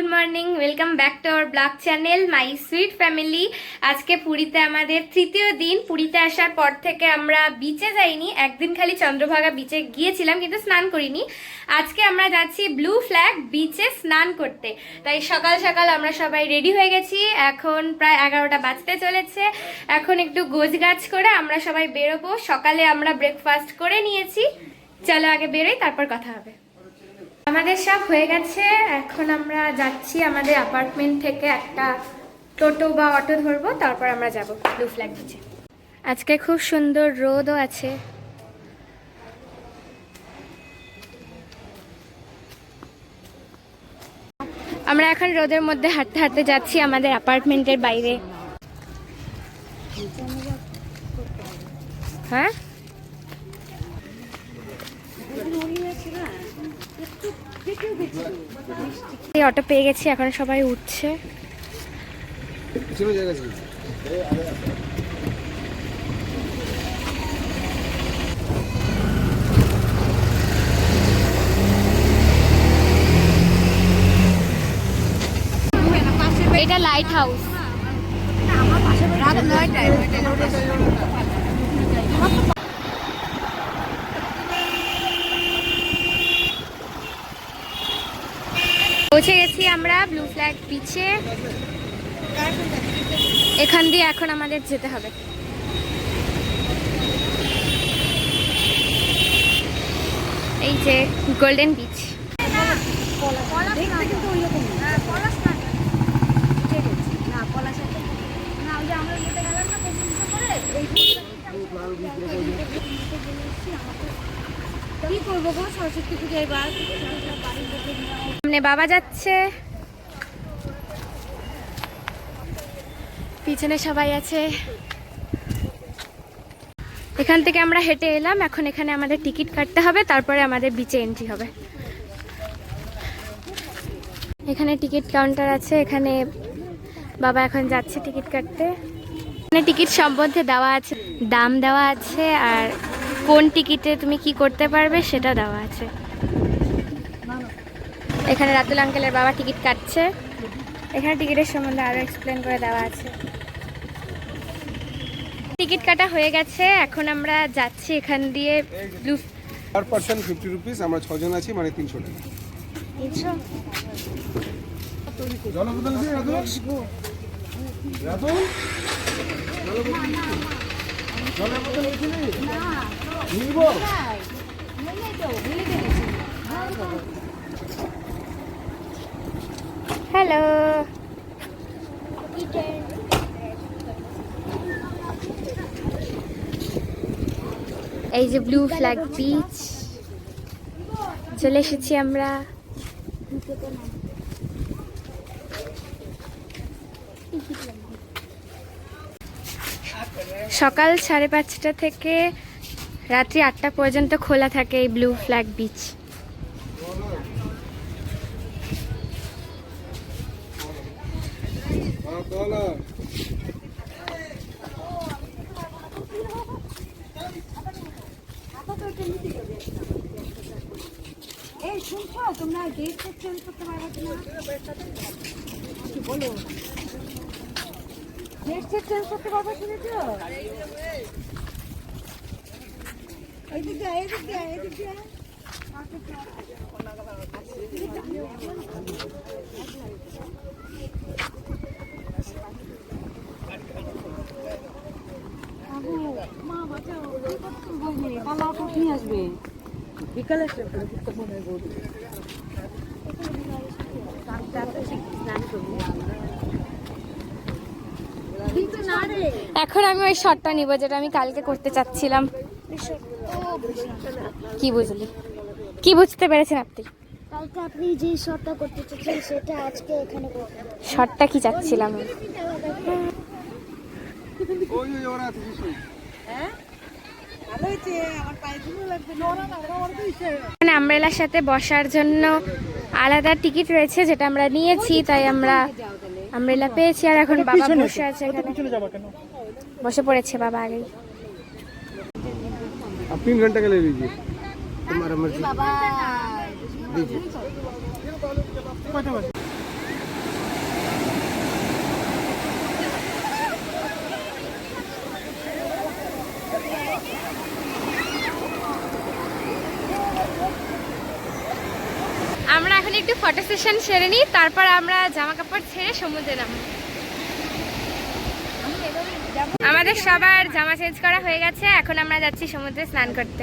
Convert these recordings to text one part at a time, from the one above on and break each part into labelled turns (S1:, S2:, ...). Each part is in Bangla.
S1: Good morning, welcome back to our blog channel my sweet family. আজকে পুরীতে আমাদের তৃতীয় দিন। পুরীতে আসার পর থেকে আমরা বিচে যাইনি, একদিন খালি চন্দ্রভাগা বিচে গিয়েছিলাম কিন্তু স্নান করিনি। আজকে আমরা যাচ্ছি ব্লু ফ্ল্যাগ বিচে স্নান করতে। তাই সকাল সকাল আমরা সবাই রেডি হয়ে গেছি। এখন প্রায় 11টা বাজতে চলেছে। এখন একটু গোছগাছ করে আমরা সবাই বেরোবো। সকালে আমরা ব্রেকফাস্ট করে নিয়েছি। চলো আগে বেরোই, তারপর কথা হবে। আমাদের সব হয়ে গেছে। এখন আমরা যাচ্ছি আমাদের অ্যাপার্টমেন্ট থেকে একটা টোটো বা অটো ধরবো, তারপর আমরা যাব ব্লু ফ্ল্যাগ বিচে। আজকে খুব সুন্দর রোদও আছে। আমরা এখন রোদের মধ্যে হাঁটতে হাঁটতে যাচ্ছি আমাদের অ্যাপার্টমেন্টের বাইরে। হ্যাঁ, এই অটো পেয়ে গেছি, এখন সবাই উঠছে। এটা লাইট হাউস। পৌঁছে গেছি আমরা ব্লু ফ্ল্যাগ বিচে। এখান দিয়ে এখন আমাদের যেতে হবে। এই যে গোল্ডেন বিচ। সামনে বাবা যাচ্ছে, পিছনে সবাই আছে। এখান থেকে আমরা হেঁটে এলাম। এখন এখানে আমাদের টিকিট কাটতে হবে, তারপরে আমাদের বিচে এন্ট্রি হবে। এখানে টিকিট কাউন্টার আছে, এখানে বাবা এখন যাচ্ছে টিকিট কাটতে। এখানে টিকিট সম্বন্ধে দেওয়া আছে, দাম দেওয়া আছে, আর কোন টিকিটে তুমি কি করতে পারবে সেটা দেওয়া আছে। এখানে রাতুল আঙ্কেলের বাবা টিকিট কাটছে। এখানে টিকিটের সম্বন্ধে আরো এক্সপ্লেন করে দেওয়া আছে। টিকিট কাটা হয়ে গেছে, এখন আমরা যাচ্ছি এখান দিয়ে ব্লু।
S2: Per person 50 rupees. আমরা 6 জন আছি, মানে 300 টাকা।
S1: 300
S2: জলবোতল দিয়ে রাতুল রাতুল জলবোতল এখানে না নিব।
S1: হ্যালো, এই যে ব্লু ফ্ল্যাগ বিচ চলে এসেছি আমরা। সকাল 5:30 থেকে রাত্রি 8টা পর্যন্ত খোলা থাকে এই ব্লু ফ্ল্যাগ বিচ।
S3: তোমরা গেট চেঞ্জ করতে পারবে না? বলো, গেট চেঞ্জ করতে পারবে শুনেছো? এদিক দিয়ে এদিক দিয়ে এদিক দিয়ে মা বাঁচাও, পালা নিয়ে আসবে বিকালে।
S1: এখন আমি ওই শটটা নিব যেটা আমি কালকে করতে চাচ্ছিলাম। কি বুঝলি, কি বুঝতে পেরেছেন আপনি?
S3: কালকে আপনি যে শটটা করতে চাচ্ছেন সেটা আজকে এখানে করবেন।
S1: শটটা কি চাচ্ছিলাম?
S2: ওই ওই ওরা আছে কিছু।
S3: হ্যাঁ, ভালো হয়েছে। আমার পায়ে ধুলো লাগবে না।
S1: মানে আমব্রেলার সাথে বসার জন্য আলাদা টিকিট রয়েছে, যেটা আমরা নিয়েছি, তাই আমরা আমব্রেলা পেয়েছি। আর এখন বাবা বসে আছে এখানে, বসে পড়েছে বাবা আগেই।
S2: आप 3 घंटे के ले लीजिए, तुम्हारा मर्जी।
S3: বাবা
S2: दीजिए।
S1: একটু ফটো সেশন সেরে নিই, তারপর আমরা জামা কাপড় ছেড়ে সমুদ্রে নামবো। আমাদের সবার জামা চেঞ্জ করা হয়ে গেছে, এখন আমরা যাচ্ছি সমুদ্রে স্নান করতে।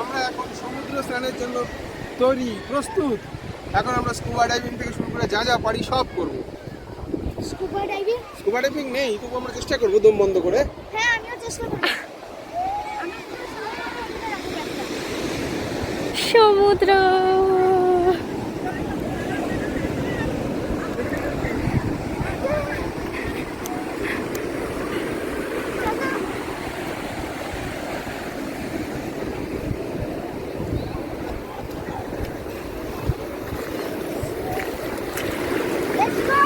S2: আমরা এখন সমুদ্র স্নানের জন্য তৈরি, প্রস্তুত। এখন আমরা স্কুবা ডাইভিং থেকে শুরু করে যা যা পারি সব করবো।
S3: Scuba diving?
S2: স্কুবা ডাইভিং নেই, তবু আমরা চেষ্টা করবো দম বন্ধ করে।
S3: হ্যাঁ, আমিও চেষ্টা করব।
S1: সমুদ্র
S3: Let's go!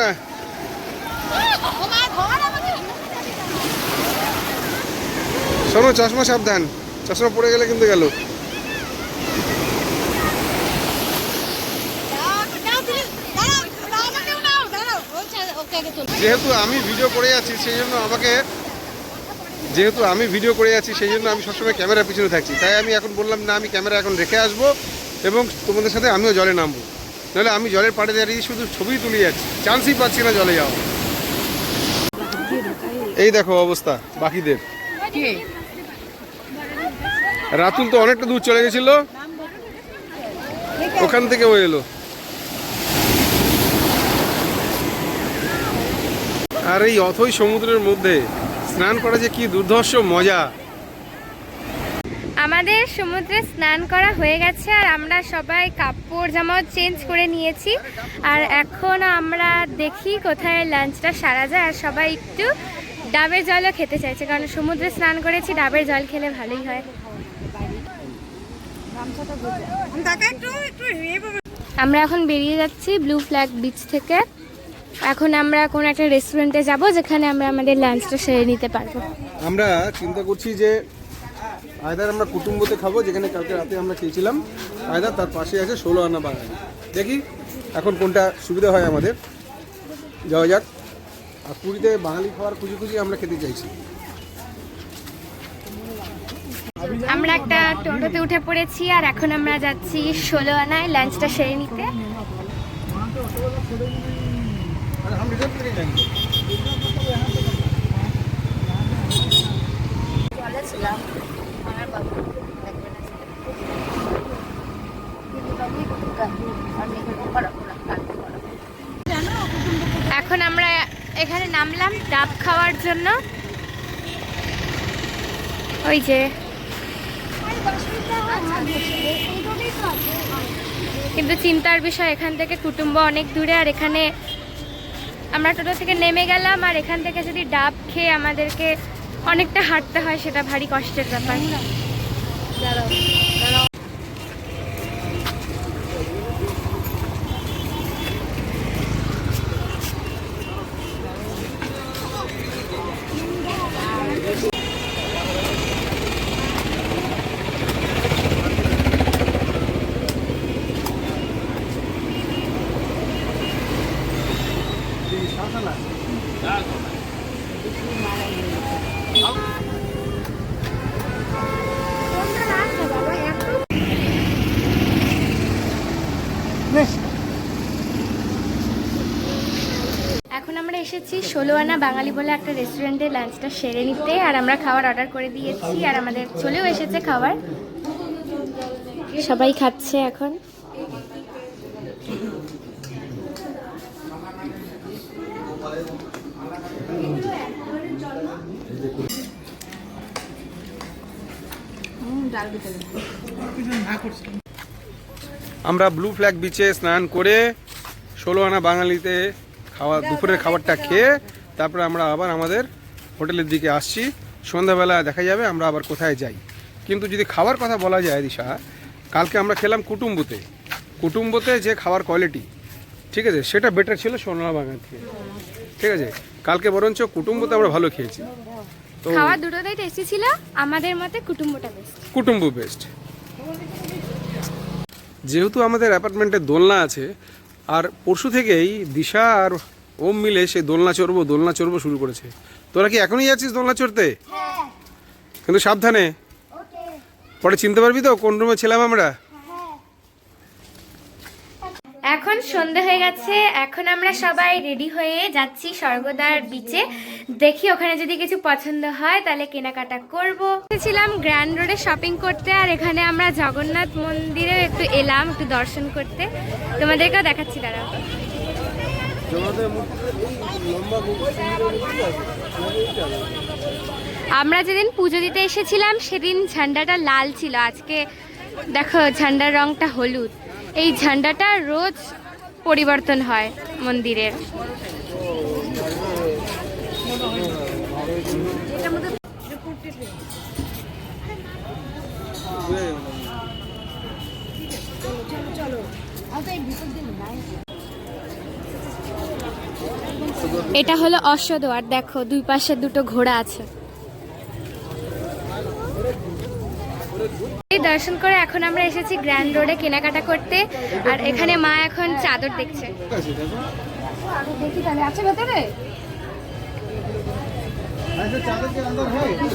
S2: না শোনো, চশমা সাবধান, চশমা পড়ে গেলে কিন্তু গেল। যেহেতু আমি ভিডিও করে যাচ্ছি সেই জন্য আমি সবসময় ক্যামেরার পিছনে থাকছি, তাই আমি এখন বললাম না, আমি ক্যামেরা এখন রেখে আসবো এবং তোমাদের সাথে আমিও জলে নামবো। নাহলে আমি জলের পাড়ে দাঁড়িয়ে শুধু ছবি তুলে যাচ্ছি, চান্সই পাচ্ছি না জলে যাওয়া। এই দেখো অবস্থা বাকিদের। রাতুল তো অনেকটা দূর চলে গেছিল, ওখান থেকে ও এলো। আর এই অথই সমুদ্রের মধ্যে স্নান করা যে কি দুর্ধর্ষ মজা।
S1: আমাদের সমুদ্রে স্নান করা হয়ে গেছে আর আমরা সবাই কাপড় জামাও চেঞ্জ করে নিয়েছি। আর এখন আমরা দেখি কোথায় লাঞ্চটা সারা যায়। আর সবাই একটু ডাবের জলও খেতে চাইছে, কারণ সমুদ্রে স্নান করেছি, ডাবের জল খেলে ভালোই হয়। আমরা এখন বেরিয়ে যাচ্ছি ব্লু ফ্ল্যাগ বিচ থেকে। এখন আমরা কোনো একটা রেস্টুরেন্টে যাব যেখানে আমরা আমাদের লাঞ্চটা সেরে নিতে পারবো।
S2: আমরা চিন্তা করছি যে আয়দার আমরা কুটুম্বতে খাবো, যেখানে কালকে রাতে আমরা খেয়েছিলাম। আয়দার তার পাশে আছে 16 আনা বাঙালি। দেখি এখন কোনটা সুবিধা হয় আমাদের, যাওয়া যাক। আর পুরীতে বাঙালি খাবার খুঁজি আমরা খেতে চাইছি।
S1: আমরা একটা টোটোতে উঠে পড়েছি আর এখন আমরা যাচ্ছি 16 আনায় লাঞ্চটা সেরে নিতে। এখন আমরা এখানে নামলাম ডাব খাওয়ার জন্য। ওই যে কিন্তু চিন্তার বিষয়, এখান থেকে কুটুম্ব অনেক দূরে, আর এখানে আমরা টোটো থেকে নেমে গেলাম আর এখান থেকে যদি ডাব খেয়ে আমাদেরকে অনেকটা হাঁটতে হয়, সেটা ভারী কষ্টের ব্যাপার। এখন আমরা এসেছি 16 আনা বাঙালি বলে একটা রেস্টুরেন্টে লাঞ্চটা সেরে নিতে। আর আমরা খাবার অর্ডার করে দিয়েছি আর আমাদের চলেও এসেছে খাবার, সবাই খাচ্ছে এখন।
S2: আমরা ব্লু ফ্ল্যাগ বিচে স্নান করে 16 আনা বাঙালিতে দুপুরের খাবারটা খেয়ে তারপরে আমরা আবার আমাদের হোটেলের দিকে আসছি। সন্ধ্যাবেলা দেখা যাবে আমরা আবার কোথায় যাই। কিন্তু যদি খাবার কথা বলা যায় দিশা, কালকে আমরা খেলাম কুটুম্বতে যে খাবার কোয়ালিটি, ঠিক আছে, সেটা বেটার ছিল সোনার বাগান থেকে। ঠিক আছে, কালকে বরঞ্চ কুটুম্বতে আমরা ভালো খেয়েছি। তো
S1: খাওয়া দুটোতেই টেস্টি ছিল, আমাদের মতে কুটুম্বটা বেস্ট।
S2: কুটুম্ব বেস্ট। যেহেতু আমাদের অ্যাপার্টমেন্টে দোলনা আছে, আর পরশু থেকেই দিশা আর ওম মিলে সে দোলনা চড়বো শুরু করেছে। তোরা কি এখনই যাচ্ছিস দোলনা চড়তে? কিন্তু সাবধানে, পরে চিনতে পারবি তো কোন রুমে ছিলাম আমরা।
S1: এখন সন্ধে হয়ে গেছে, এখন আমরা সবাই রেডি হয়ে যাচ্ছি স্বর্গদ্বার বিচে। দেখি ওখানে যদি কিছু পছন্দ হয় তাহলে কেনাকাটা করব। ছিলাম গ্র্যান্ড রোডে শপিং করতে, আর এখানে আমরা জগন্নাথ মন্দিরে একটু এলাম, একটু দর্শন করতে। তোমাদেরকেও দেখাচ্ছি, দাঁড়াও। আমরা যেদিন পুজো দিতে এসেছিলাম সেদিন ঝান্ডাটা লাল ছিল, আজকে দেখো ঝান্ডার রংটা হলুদ। এই ঝান্ডাটা রোজ পরিবর্তন হয় মন্দিরের। এটা হলো অশ্বদ্বার, দেখো দুই পাশে দুটো ঘোড়া আছে। এই দর্শন করে এখন আমরা এসেছি গ্র্যান্ড রোডে কেনাকাটা করতে, আর এখানে মা এখন চাদর দেখছে।
S3: দেখি তাহলে আছে ভেতরে।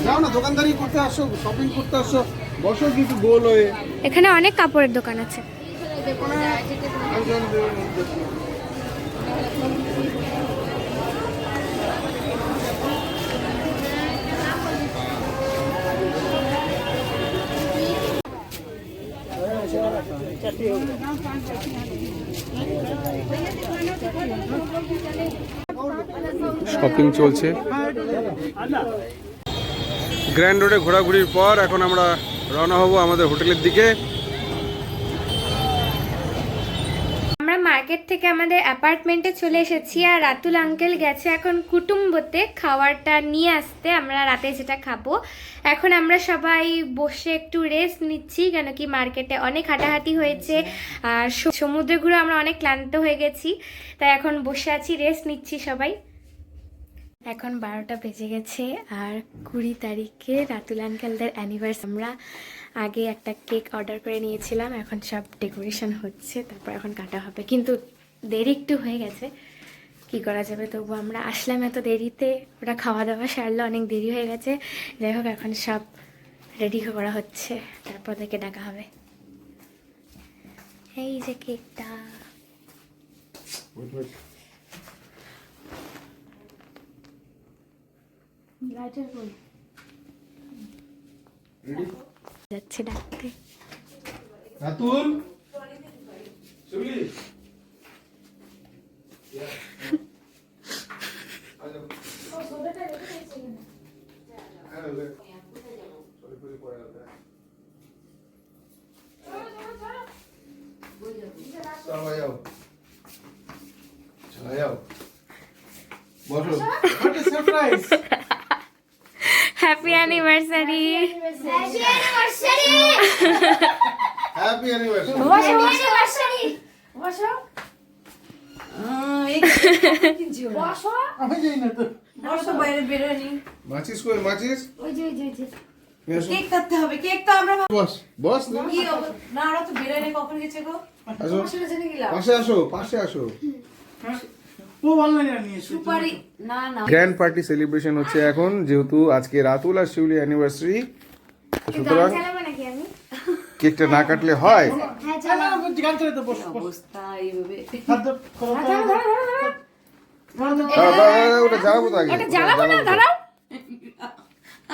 S2: যাও না, দোকানদারি করতে আসো, শপিং করতে আসো, বসো কিন্তু গোল হয়ে।
S1: এখানে অনেক কাপড়ের দোকান আছে।
S2: শপিং চলছে গ্র্যান্ড রোডে। ঘোরাঘুরির পর এখন আমরা রওনা হব আমাদের হোটেলের দিকে।
S1: আমরা মার্কেট থেকে আমাদের অ্যাপার্টমেন্টে চলে এসেছি, আর রাতুল আঙ্কেল গেছে এখন কুটুম্বতে খাবারটা নিয়ে আসতে, আমরা রাতে যেটা খাবো। এখন আমরা সবাই বসে একটু রেস্ট নিচ্ছি, কেন কি মার্কেটে অনেক হাঁটাহাঁটি হয়েছে আর সমুদ্রে ঘুরে আমরা অনেক ক্লান্ত হয়ে গেছি, তাই এখন বসে আছি, রেস্ট নিচ্ছি সবাই। এখন 12টা বেজে গেছে, আর 20 তারিখে রাতুল আঙ্কেলদের অ্যানিভার্সারি। আমরা আগে একটা কেক অর্ডার করে নিয়েছিলাম, এখন সব ডেকোরেশন হচ্ছে, তারপর এখন কাটা হবে। কিন্তু দেরি একটু হয়ে গেছে, কি করা যাবে, তবু আমরা আসলাম এত দেরিতে। ওরা খাওয়া দাওয়া সারলে অনেক দেরি হয়ে গেছে। যাই হোক, এখন সব রেডি করা হচ্ছে, তারপর থেকে ডাকা হবে। এই যে কেকটা, যাচ্ছে ডাকতে।
S2: রাতুল শুনলি?
S1: Happy anniversary.
S2: Happy anniversary. মাচিস কই মাচিস?
S3: কেক কাটতে হবে, কেক তো আমরা
S2: বস বস না,
S3: না ওরা তো বেরোয় না, কখন গেছে গো?
S2: আসো পাশে আসো।
S3: সুপারি না না
S2: গ্র্যান্ড পার্টি সেলিব্রেশন হচ্ছে এখন, যেহেতু আজকে রাতুল আর শিউলি অ্যানিভার্সারি, সুতরাং
S1: নাকি আমি
S2: কেকটা না কাটলে হয়।
S3: অবস্থা এইভাবে
S2: ওটা জ্বালাবো তো আগে,
S1: জ্বালাবো না, দাঁড়াও।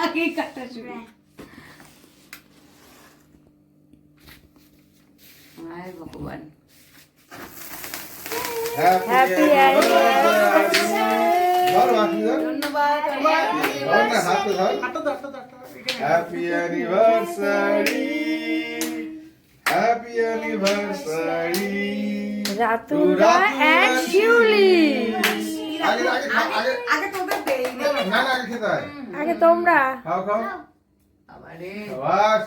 S3: আগে কাটা শুরু। আয় ভগবান,
S2: হ্যাপি
S3: ধন্যবাদ।
S2: হ্যাপি অ্যানিভার্সারি, হ্যাপি অ্যানিভার্সারি
S1: রাতুলা এন্ড শিউলি।
S2: আগে আগে খাও, আগে
S4: আগে তোদের দেই
S2: না না আগে খেতে হয়।
S1: আগে তোমরা
S2: খাও খাও
S4: আবারে
S2: শাবাশ।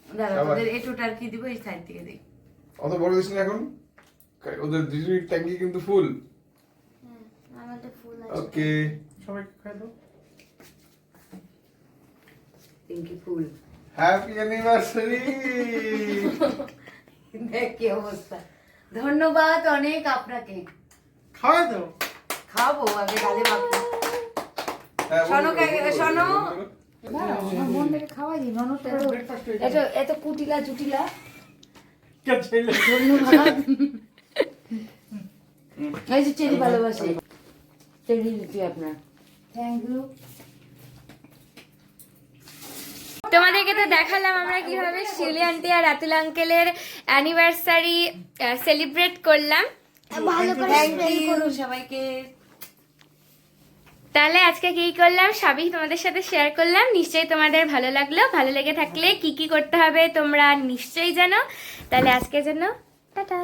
S4: দাদা
S2: আবার।
S4: তোদের এটোটার কি দিব এই সাইড থেকে দেই
S2: অত বড় দিস না এখন, ওদের দুজনের ট্যাঙ্কি কিন্তু ফুল।
S3: আমাদের ফুল
S2: ওকে সবাই খাই দাও।
S4: পিঙ্কি ফুল
S2: হ্যাপি অ্যানিভার্সারি।
S4: দেখ কি অবস্থা ধন্যবাদ অনেক আপনাকে
S2: খাওয়া দাও।
S4: খাবো আগে কাজে বাকি
S2: হ্যাঁ,
S4: শোনো
S2: বলো,
S4: কাকে-
S2: বলো,
S4: শোনো।
S2: বলো, বলো।
S3: আমার বোনটাকে খাওয়াই দিই ননদটা তো
S4: এত এত কুটিলা চুটিলা এই যে চেরি ভালোবাসে চেরি দিচ্ছি আপনার
S3: থ্যাংক ইউ
S1: তোমাদেরকে তো দেখালাম আমরা কিভাবে শিউলি আন্টি আর রাতুল আঙ্কেলের অ্যানিভার্সারি সেলিব্রেট করলাম।
S3: ভালো করে
S4: থ্যাংক ইউ সবাইকে
S1: তাহলে আজকে কি করলাম সবই তোমাদের সাথে শেয়ার করলাম, নিশ্চয়ই তোমাদের ভালো লাগলো। ভালো লেগে থাকলে কি কি করতে হবে তোমরা নিশ্চয়ই জানো। তাহলে আজকের জন্য টাটা।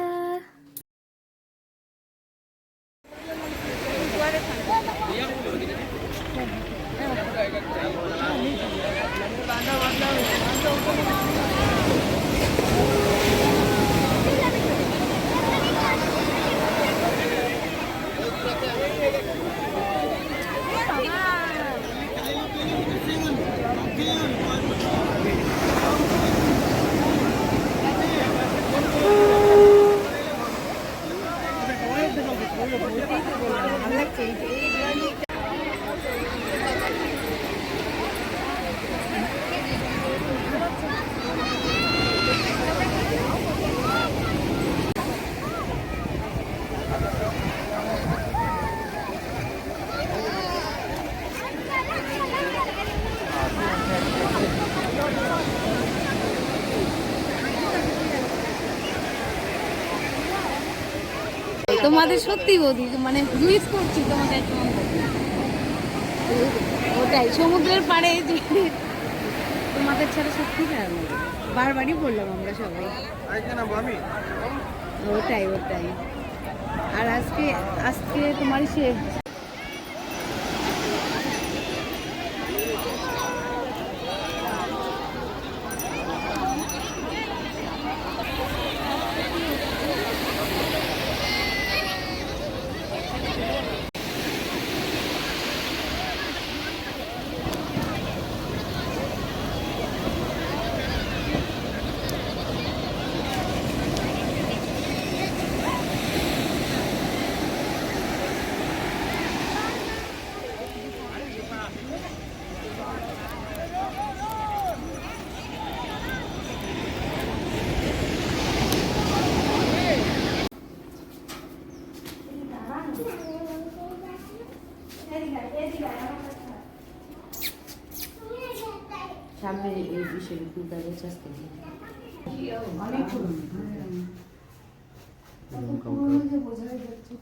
S3: তোমাদের সত্যি বৌদি মানে মিস করছি তোমাদের একটু। ওটাই সমুদ্রের পাড়ে তোমাদের ছাড়া সত্যি খারাপ লাগে, বারবারই বললাম আমরা সবাই। ওটাই ওটাই আর আজকে আজকে তোমার সে
S4: সামনে এই বিষয়ে দুধের চাষতে
S3: বোঝা যাচ্ছে